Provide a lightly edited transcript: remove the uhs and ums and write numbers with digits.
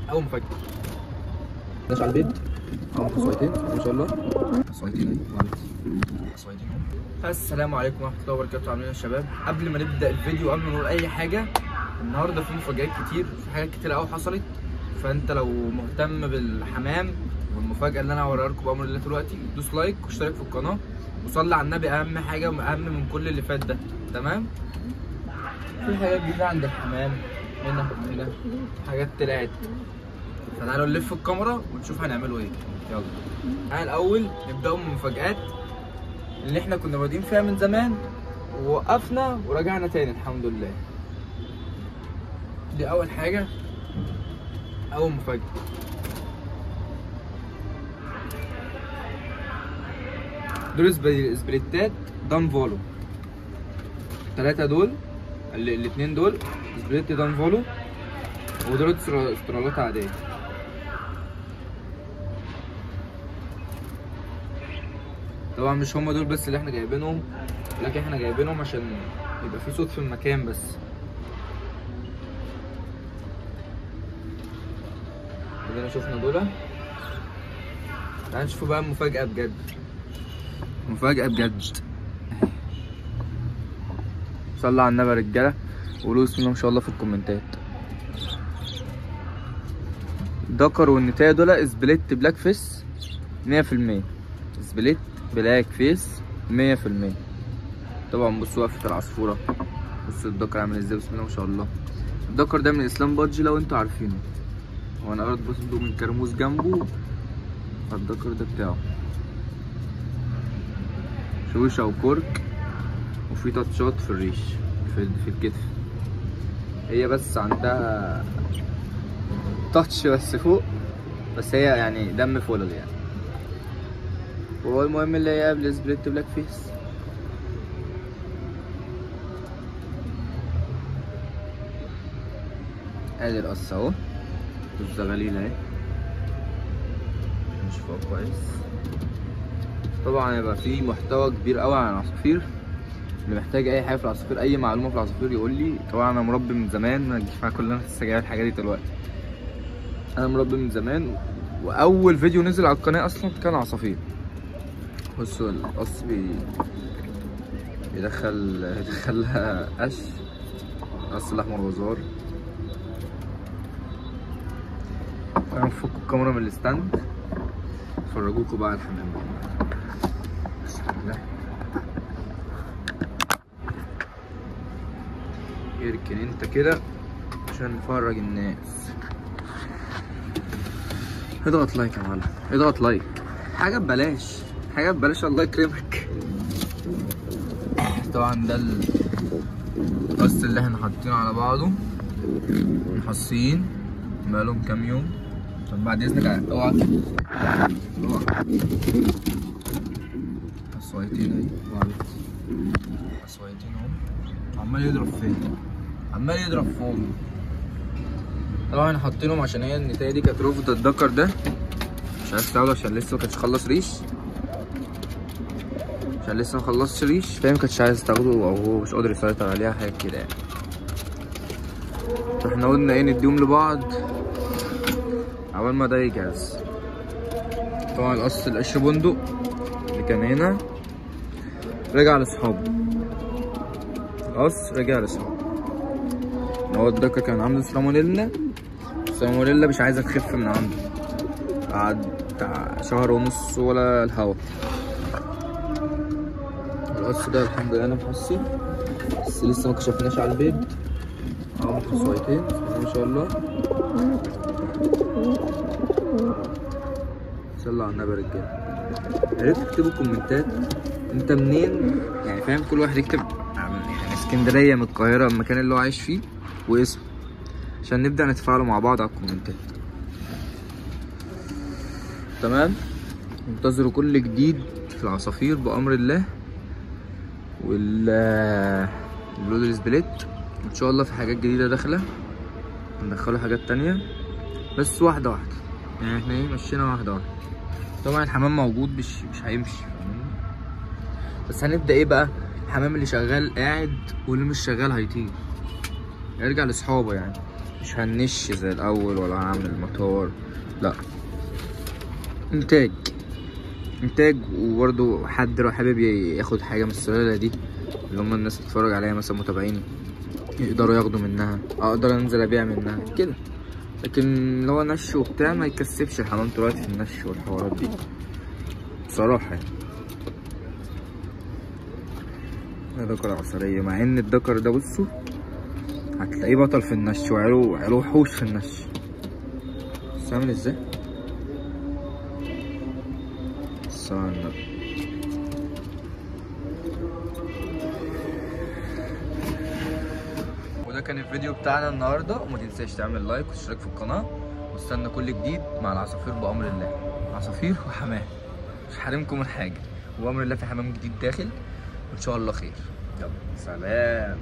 اول مفاجاه ماشي على البيت. عملت تصويتين ان شاء الله. تصويتين تصويتين. السلام عليكم ورحمه الله وبركاته. عاملين ايه يا شباب؟ قبل ما نبدا الفيديو، قبل ما نقول اي حاجه، النهارده في مفاجآت كتير، في حاجات كتير قوي حصلت. فانت لو مهتم بالحمام والمفاجاه اللي انا هوريها لكم بامر الله دلوقتي، دوس لايك واشترك في القناه وصلي على النبي، اهم حاجه واهم من كل اللي فات ده. تمام؟ في حاجات جديده عند الحمام، هنا حاجات طلعت، فتعالوا نلف الكاميرا ونشوف هنعمله ايه. يلا تعالى الاول نبداوا من المفاجآت اللي احنا كنا بادئين فيها من زمان ووقفنا ورجعنا تاني الحمد لله. دي اول حاجه، اول مفاجاه. دول سبريتات دان فولو، الثلاثه دول، الاثنين دول سبريت دان فولو، ودول استرالات عاديه. طبعا مش هما دول بس اللي احنا جايبينهم، لكن احنا جايبينهم عشان يبقى في صوت في المكان بس. ادينا شفنا دول، تعالى نشوفوا بقى المفاجأة بجد. مفاجأة بجد. صلوا على النبي يا رجالة وقولوا بسم الله ما شاء الله في الكومنتات. الدكر والنتاية دول سبليت بلاك فيس 100%، سبليت بلاك فيس 100%. طبعا بصوا وقفة العصفورة، بصوا الدكر عامل ازاي، بسم الله ما شاء الله. الدكر ده من اسلام بادجي لو انتوا عارفينه، وانا قريت برضه من كرموز جنبه، فالدكر ده بتاعه شوشة وكورك، وفي تاتشات في الريش في الكتف. هي بس عندها تاتش بس فوق، بس هي يعني دم فولل يعني. وهو المهم اللي هي قبل سبليت بلاك فيس. ادي القص اهو، الزغاليل اهي نشوفها كويس. طبعا هيبقى في محتوى كبير قوي عن العصافير، اللي محتاج اي حاجه في العصافير، اي معلومه في العصافير يقول لي. طبعا انا مربي من زمان، ما تجيش معايا كلنا لسه جايه الحاجات دي دلوقتي. انا مربي من زمان، واول فيديو نزل على القناه اصلا كان عصافير. بصوا القص بيدخلها قش، قص الاحمر وزار. هنفك الكاميرا من الستاند افرجوكوا بقى الحمام. بسم الله. اركن انت كده عشان نفرج الناس. اضغط لايك يا معلم، اضغط لايك، حاجه ببلاش، حاجه ببلاش، الله يكرمك. طبعا ده القص اللي احنا حاطينه على بعضه، محصين بقالهم كام يوم. طب بعد اذنك اوعى حصويتين اهي، حصويتين اهو، عمال يضرب فين، عمال يضرب فوق. طبعا احنا حاطينهم عشان هي النتايه دي كانت رافضه الدكر ده، مش عايز تاخده عشان لسه مكانش خلص ريش، عشان لسه مخلصش ريش، فهي مكانتش عايز تاخده او هو مش قادر يسيطر عليها، حاجه كده يعني. فاحنا قلنا ايه، نديهم لبعض عبال ما ده يجهز. طبعا القص القش بندق اللي كان هنا رجع لاصحابه، القص رجع لاصحابه. هو الدكر كان عنده سالمونيلا مش عايزه تخف من عنده، قعد بتاع شهر ونص ولا الهوا. القص ده الحمد لله انا محصي، بس لسه ما كشفناش على البيض. اهو شويتين ما شاء الله. صلوا على النبي يا رجاله. يا ريت تكتبوا كومنتات انت منين، يعني فاهم، كل واحد يكتب يعني اسكندريه من القاهره، المكان اللي هو عايش فيه واسمه، عشان نبدا نتفاعلوا مع بعض على الكومنتات. تمام؟ انتظروا كل جديد في العصافير بامر الله، والبلود السبليت ان شاء الله في حاجات جديده داخله، هندخلوا حاجات تانية بس واحده واحده، يعني احنا ايه مشينا واحده واحده. طبعا الحمام موجود مش هيمشي، بس هنبدا ايه بقى، الحمام اللي شغال قاعد واللي مش شغال هيطير، يرجع لاصحابه يعني، مش هنش زي الاول ولا هنعمل موتور، لا انتاج. وبرده حد لو حابب ياخد حاجه من السلاله دي اللي هم الناس تتفرج عليها مثلا متابعيني يقدروا ياخدوا منها، اقدر انزل ابيع منها كده. لكن لو نش وبتاع ما يكسبش الحمام دلوقتي في النش والحوارات دي بصراحه يعني. ده دكر عصريه، مع ان الدكر ده بصوا هتلاقيه بطل في النش وعلوه حوش في النش. بس عامل ازاي؟ الصلاة على النبي. وده كان الفيديو بتاعنا النهارده، وما تنساش تعمل لايك وتشترك في القناه، واستنى كل جديد مع العصافير بامر الله. عصافير وحمام، مش حارمكم من حاجه، وبامر الله في حمام جديد داخل وان شاء الله خير. يلا سلام.